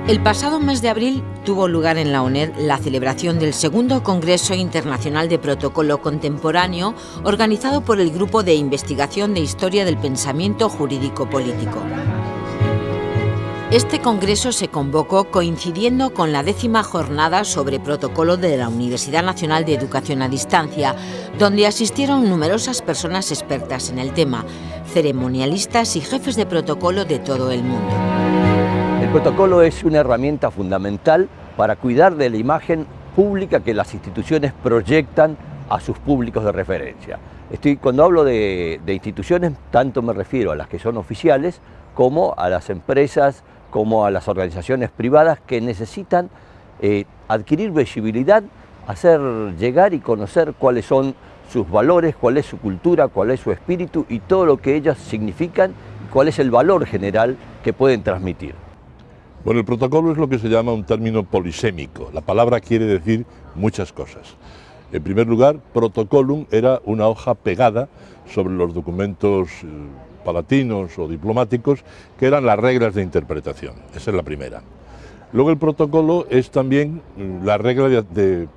El pasado mes de abril tuvo lugar en la UNED la celebración del segundo Congreso Internacional de Protocolo Contemporáneo, organizado por el Grupo de Investigación de Historia del Pensamiento Jurídico-Político. Este congreso se convocó coincidiendo con la 10ª jornada sobre protocolo de la Universidad Nacional de Educación a Distancia, donde asistieron numerosas personas expertas en el tema, ceremonialistas y jefes de protocolo de todo el mundo. El protocolo es una herramienta fundamental para cuidar de la imagen pública que las instituciones proyectan a sus públicos de referencia. Cuando hablo de instituciones, tanto me refiero a las que son oficiales como a las empresas, como a las organizaciones privadas que necesitan adquirir visibilidad, hacer llegar y conocer cuáles son sus valores, cuál es su cultura, cuál es su espíritu y todo lo que ellas significan, cuál es el valor general que pueden transmitir. Bueno, el protocolo es lo que se llama un término polisémico. La palabra quiere decir muchas cosas. En primer lugar, protocolum era una hoja pegada sobre los documentos palatinos o diplomáticos, que eran las reglas de interpretación. Esa es la primera. Luego el protocolo es también la regla de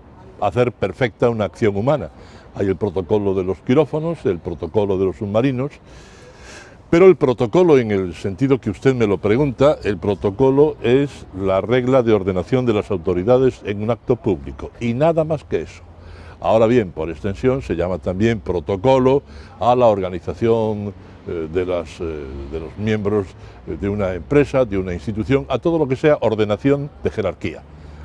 hacer perfecta una acción humana. Hay el protocolo de los quirófanos, el protocolo de los submarinos, pero el protocolo, en el sentido que usted me lo pregunta, el protocolo es la regla de ordenación de las autoridades en un acto público, y nada más que eso. Ahora bien, por extensión, se llama también protocolo a la organización de los miembros de una empresa, de una institución, a todo lo que sea ordenación de jerarquía.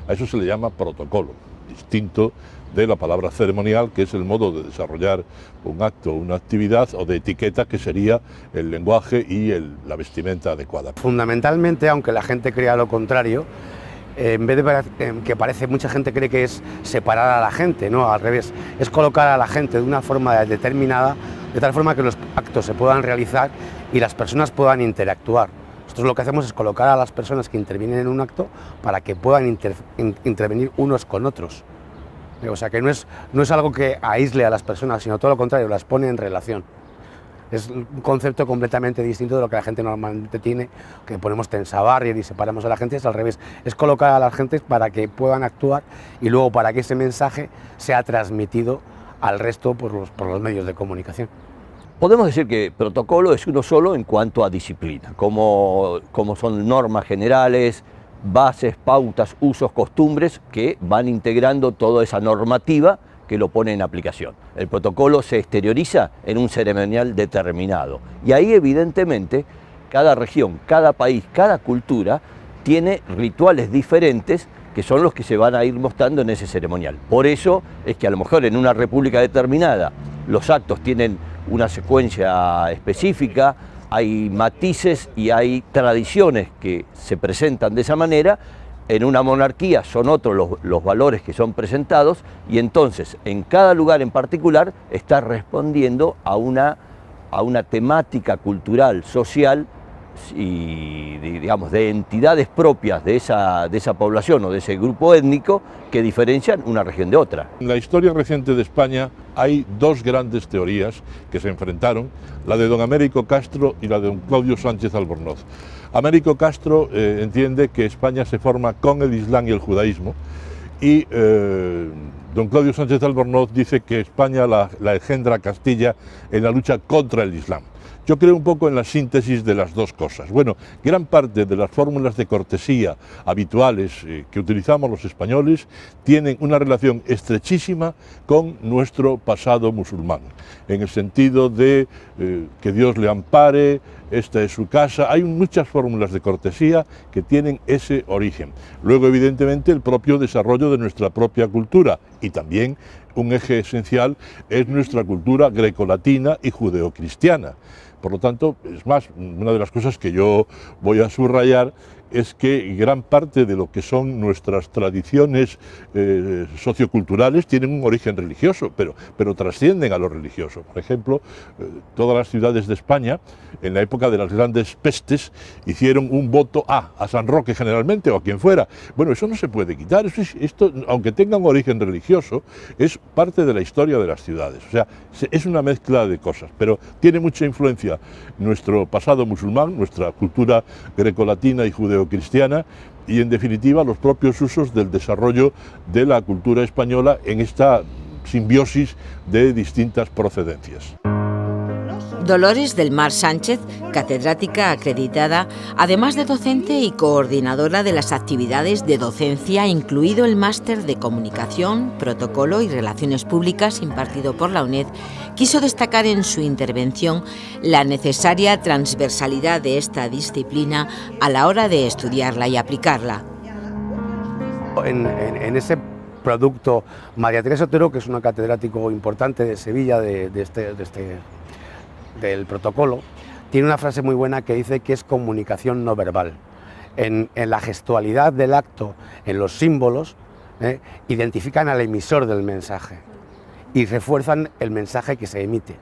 A eso se le llama protocolo, distinto de la palabra ceremonial, que es el modo de desarrollar un acto, una actividad, o de etiqueta, que sería el lenguaje y la vestimenta adecuada. Fundamentalmente, aunque la gente crea lo contrario, en vez de que parece, mucha gente cree que es separar a la gente, no, al revés, es colocar a la gente de una forma determinada, de tal forma que los actos se puedan realizar y las personas puedan interactuar. Nosotros lo que hacemos es colocar a las personas que intervienen en un acto para que puedan intervenir unos con otros. O sea, que no es algo que aísle a las personas, sino todo lo contrario, las pone en relación. Es un concepto completamente distinto de lo que la gente normalmente tiene, que ponemos tensa barrier y separamos a la gente. Es al revés, es colocar a la gente para que puedan actuar y luego para que ese mensaje sea transmitido al resto por los medios de comunicación. Podemos decir que protocolo es uno solo en cuanto a disciplina, como son normas generales, bases, pautas, usos, costumbres que van integrando toda esa normativa que lo pone en aplicación. El protocolo se exterioriza en un ceremonial determinado y ahí evidentemente cada región, cada país, cada cultura tiene rituales diferentes que son los que se van a ir mostrando en ese ceremonial. Por eso es que a lo mejor en una república determinada los actos tienen una secuencia específica, hay matices y hay tradiciones que se presentan de esa manera. En una monarquía son otros los valores que son presentados y entonces en cada lugar en particular está respondiendo a una temática cultural, social y digamos de entidades propias de esa población o de ese grupo étnico que diferencian una región de otra. En la historia reciente de España hay dos grandes teorías que se enfrentaron, la de don Américo Castro y la de don Claudio Sánchez Albornoz. Américo Castro entiende que España se forma con el Islam y el judaísmo y don Claudio Sánchez Albornoz dice que España la engendra Castilla en la lucha contra el Islam. Yo creo un poco en la síntesis de las dos cosas. Bueno, gran parte de las fórmulas de cortesía habituales que utilizamos los españoles tienen una relación estrechísima con nuestro pasado musulmán, en el sentido de que Dios le ampare, esta es su casa. Hay muchas fórmulas de cortesía que tienen ese origen. Luego, evidentemente, el propio desarrollo de nuestra propia cultura y también un eje esencial es nuestra cultura grecolatina y judeocristiana. Por lo tanto, es más, una de las cosas que yo voy a subrayar es que gran parte de lo que son nuestras tradiciones socioculturales tienen un origen religioso, pero trascienden a lo religioso. Por ejemplo, todas las ciudades de España, en la época de las grandes pestes, hicieron un voto a San Roque generalmente, o a quien fuera. Bueno, eso no se puede quitar, esto, aunque tenga un origen religioso, es parte de la historia de las ciudades. O sea, es una mezcla de cosas, pero tiene mucha influencia nuestro pasado musulmán, nuestra cultura grecolatina y judeo judeocristiana y, en definitiva, los propios usos del desarrollo de la cultura española en esta simbiosis de distintas procedencias. Dolores del Mar Sánchez, catedrática acreditada, además de docente y coordinadora de las actividades de docencia, incluido el máster de Comunicación, Protocolo y Relaciones Públicas impartido por la UNED, quiso destacar en su intervención la necesaria transversalidad de esta disciplina a la hora de estudiarla y aplicarla. En ese producto, María Teresa Otero, que es una catedrático importante de Sevilla del protocolo, tiene una frase muy buena que dice que es comunicación no verbal. En la gestualidad del acto, en los símbolos, identifican al emisor del mensaje y refuerzan el mensaje que se emite.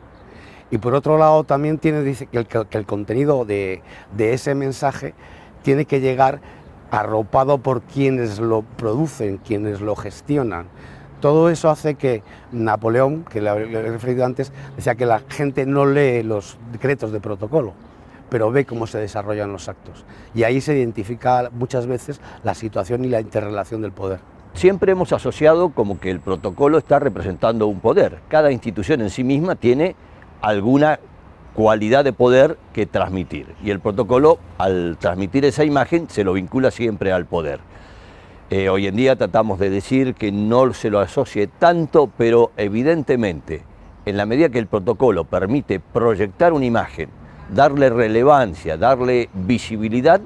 Y por otro lado también dice que el contenido de ese mensaje tiene que llegar arropado por quienes lo producen, quienes lo gestionan. Todo eso hace que Napoleón, que le he referido antes, decía que la gente no lee los decretos de protocolo, pero ve cómo se desarrollan los actos. Y ahí se identifica muchas veces la situación y la interrelación del poder. Siempre hemos asociado como que el protocolo está representando un poder. Cada institución en sí misma tiene alguna cualidad de poder que transmitir. Y el protocolo, al transmitir esa imagen, se lo vincula siempre al poder. Hoy en día tratamos de decir que no se lo asocie tanto, pero evidentemente, en la medida que el protocolo permite proyectar una imagen, darle relevancia, darle visibilidad,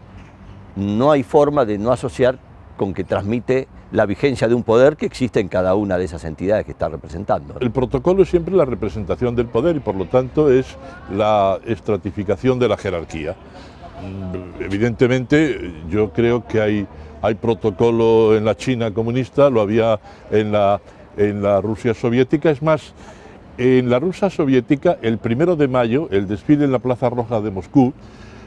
no hay forma de no asociar con que transmite la vigencia de un poder que existe en cada una de esas entidades que está representando. El protocolo es siempre la representación del poder y por lo tanto es la estratificación de la jerarquía. Evidentemente yo creo que hay protocolo en la China comunista, lo había en la Rusia soviética. Es más, en la Rusia soviética, el 1 de mayo, el desfile en la Plaza Roja de Moscú,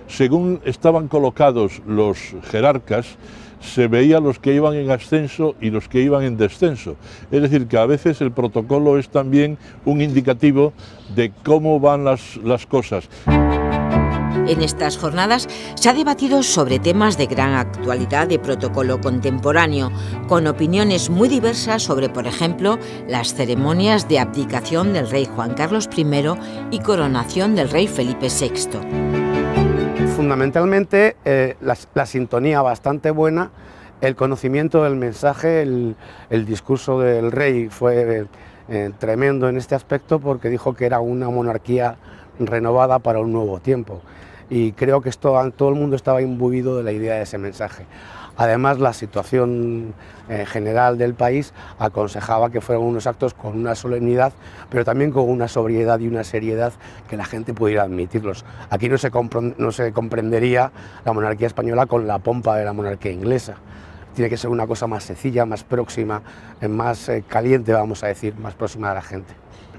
según estaban colocados los jerarcas, se veía los que iban en ascenso y los que iban en descenso. Es decir, que a veces el protocolo es también un indicativo de cómo van las cosas. En estas jornadas se ha debatido sobre temas de gran actualidad de protocolo contemporáneo, con opiniones muy diversas sobre, por ejemplo, las ceremonias de abdicación del rey Juan Carlos I y coronación del rey Felipe VI. Fundamentalmente, la sintonía bastante buena, el conocimiento del mensaje, el discurso del rey fue tremendo en este aspecto porque dijo que era una monarquía renovada para un nuevo tiempo. Y creo que todo el mundo estaba imbuido de la idea de ese mensaje. Además, la situación general del país aconsejaba que fueran unos actos con una solemnidad, pero también con una sobriedad y una seriedad que la gente pudiera admitirlos. Aquí no se comprendería la monarquía española con la pompa de la monarquía inglesa. Tiene que ser una cosa más sencilla, más próxima, más caliente, vamos a decir, más próxima a la gente.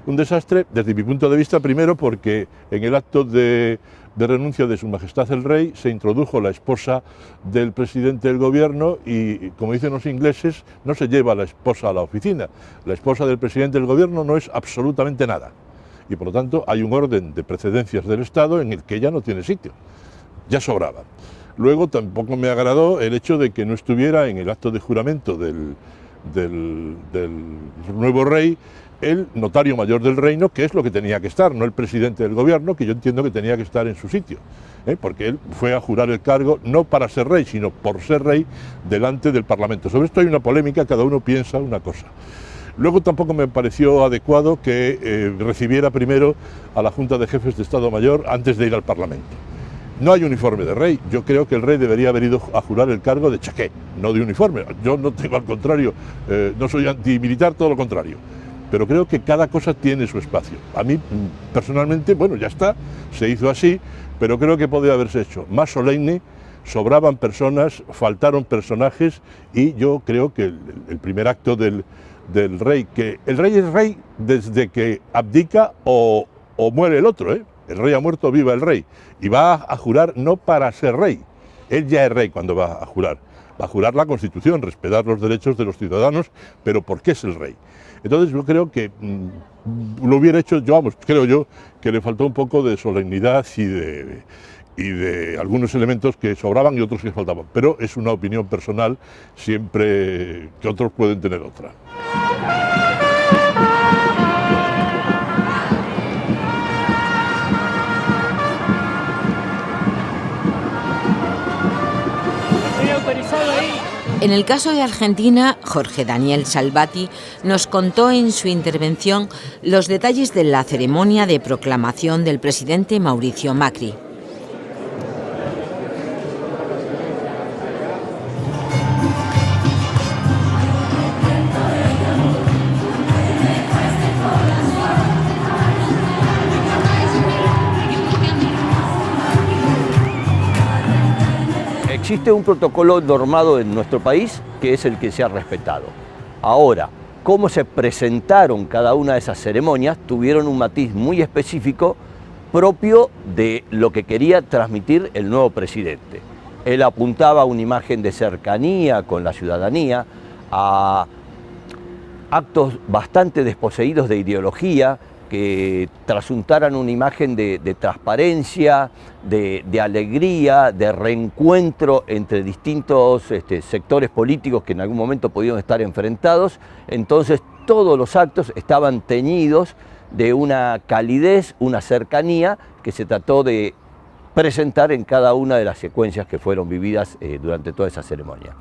Un desastre desde mi punto de vista, primero porque en el acto de renuncia de Su Majestad el Rey se introdujo la esposa del presidente del gobierno y, como dicen los ingleses, no se lleva a la esposa a la oficina. La esposa del presidente del gobierno no es absolutamente nada y por lo tanto hay un orden de precedencias del Estado en el que ella no tiene sitio, ya sobraba. Luego tampoco me agradó el hecho de que no estuviera en el acto de juramento del nuevo rey el notario mayor del reino, que es lo que tenía que estar, no el presidente del gobierno, que yo entiendo que tenía que estar en su sitio, porque él fue a jurar el cargo no para ser rey, sino por ser rey delante del Parlamento. Sobre esto hay una polémica, cada uno piensa una cosa. Luego tampoco me pareció adecuado que recibiera primero a la Junta de Jefes de Estado Mayor antes de ir al Parlamento. No hay uniforme de rey, yo creo que el rey debería haber ido a jurar el cargo de chaqué, no de uniforme. Yo no tengo, al contrario, no soy antimilitar, todo lo contrario. Pero creo que cada cosa tiene su espacio. A mí, personalmente, bueno, ya está, se hizo así, pero creo que podría haberse hecho más solemne, sobraban personas, faltaron personajes y yo creo que el primer acto del rey, que el rey es rey desde que abdica o muere el otro, El rey ha muerto, viva el rey. Y va a jurar no para ser rey, él ya es rey cuando va a jurar. Va a jurar la Constitución, respetar los derechos de los ciudadanos, pero ¿por qué es el rey? Entonces yo creo que lo hubiera hecho, creo yo, que le faltó un poco de solemnidad y de algunos elementos que sobraban y otros que faltaban. Pero es una opinión personal, siempre que otros pueden tener otra. En el caso de Argentina, Jorge Daniel Salvati nos contó en su intervención los detalles de la ceremonia de proclamación del presidente Mauricio Macri. Existe un protocolo normado en nuestro país que es el que se ha respetado. Ahora, cómo se presentaron cada una de esas ceremonias tuvieron un matiz muy específico propio de lo que quería transmitir el nuevo presidente. Él apuntaba a una imagen de cercanía con la ciudadanía, a actos bastante desposeídos de ideología, que trasuntaran una imagen de transparencia, de alegría, de reencuentro entre distintos sectores políticos que en algún momento pudieron estar enfrentados. Entonces todos los actos estaban teñidos de una calidez, una cercanía que se trató de presentar en cada una de las secuencias que fueron vividas durante toda esa ceremonia.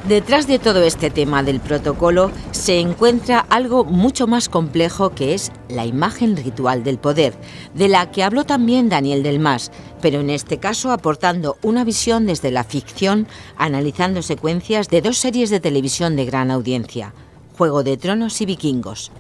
Detrás de todo este tema del protocolo se encuentra algo mucho más complejo, que es la imagen ritual del poder, de la que habló también Daniel Delmas, pero en este caso aportando una visión desde la ficción, analizando secuencias de 2 series de televisión de gran audiencia, Juego de Tronos y Vikingos.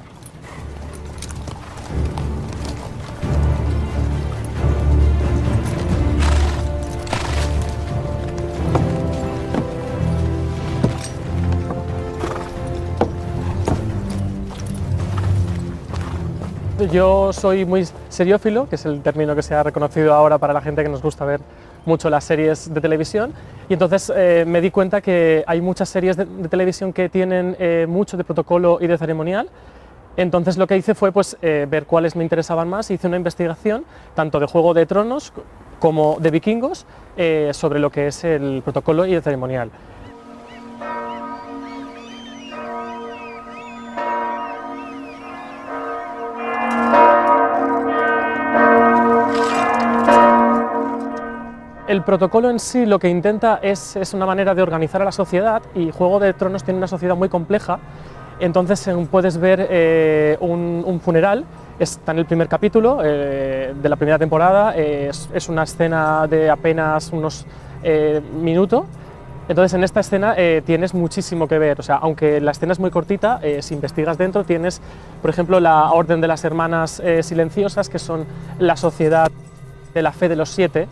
Yo soy muy seriófilo, que es el término que se ha reconocido ahora para la gente que nos gusta ver mucho las series de televisión, y entonces me di cuenta que hay muchas series de televisión que tienen mucho de protocolo y de ceremonial. Entonces lo que hice fue ver cuáles me interesaban más, hice una investigación tanto de Juego de Tronos como de Vikingos sobre lo que es el protocolo y el ceremonial. El protocolo en sí lo que intenta es una manera de organizar a la sociedad, y Juego de Tronos tiene una sociedad muy compleja. Entonces puedes ver un funeral, está en el primer capítulo de la primera temporada, es una escena de apenas unos minutos. Entonces en esta escena tienes muchísimo que ver, o sea, aunque la escena es muy cortita, si investigas dentro tienes, por ejemplo, la Orden de las Hermanas Silenciosas, que son la sociedad de la fe de los 7,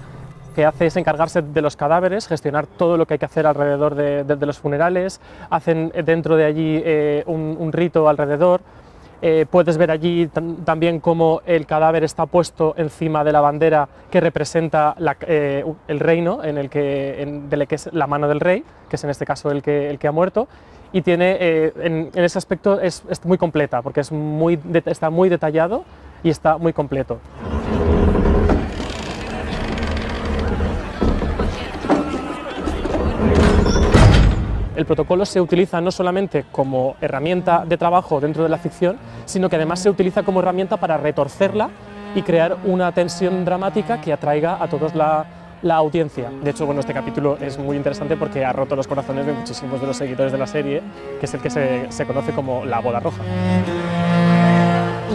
que hace es encargarse de los cadáveres, gestionar todo lo que hay que hacer alrededor de los funerales, hacen dentro de allí un rito alrededor. Puedes ver allí también cómo el cadáver está puesto encima de la bandera que representa el reino de la que es la mano del rey, que es en este caso el que ha muerto, y tiene en ese aspecto es muy completa, porque está muy detallado y está muy completo. El protocolo se utiliza no solamente como herramienta de trabajo dentro de la ficción, sino que además se utiliza como herramienta para retorcerla y crear una tensión dramática que atraiga a todos la audiencia. De hecho, bueno, este capítulo es muy interesante porque ha roto los corazones de muchísimos de los seguidores de la serie, que es el que se conoce como la boda roja.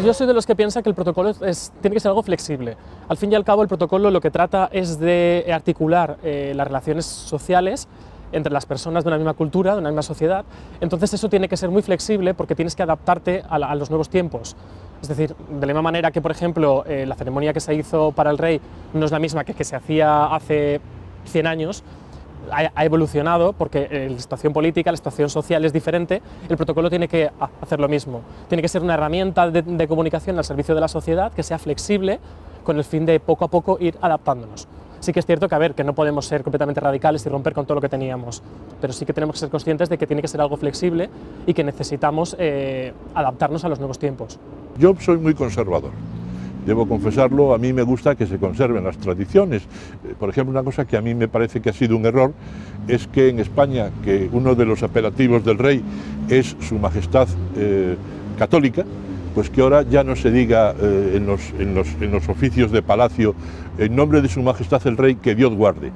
Yo soy de los que piensa que el protocolo tiene que ser algo flexible. Al fin y al cabo, el protocolo lo que trata es de articular las relaciones sociales entre las personas de una misma cultura, de una misma sociedad. Entonces eso tiene que ser muy flexible, porque tienes que adaptarte a los nuevos tiempos. Es decir, de la misma manera que, por ejemplo, la ceremonia que se hizo para el rey no es la misma que se hacía hace 100 años, ha evolucionado porque la situación política, la situación social es diferente, el protocolo tiene que hacer lo mismo. Tiene que ser una herramienta de comunicación al servicio de la sociedad que sea flexible con el fin de poco a poco ir adaptándonos. Sí que es cierto que, a ver, que no podemos ser completamente radicales y romper con todo lo que teníamos, pero sí que tenemos que ser conscientes de que tiene que ser algo flexible y que necesitamos adaptarnos a los nuevos tiempos. Yo soy muy conservador. Debo confesarlo, a mí me gusta que se conserven las tradiciones. Por ejemplo, una cosa que a mí me parece que ha sido un error es que en España, que uno de los apelativos del rey es Su Majestad Católica, pues que ahora ya no se diga en los oficios de palacio, en nombre de Su Majestad el Rey, que Dios guarde.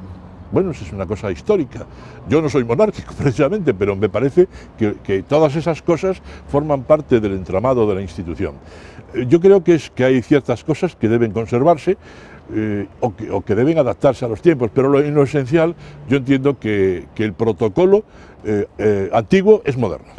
Bueno, eso es una cosa histórica. Yo no soy monárquico precisamente, pero me parece que todas esas cosas forman parte del entramado de la institución. Yo creo que hay ciertas cosas que deben conservarse o que deben adaptarse a los tiempos, pero en lo esencial yo entiendo que el protocolo antiguo es moderno.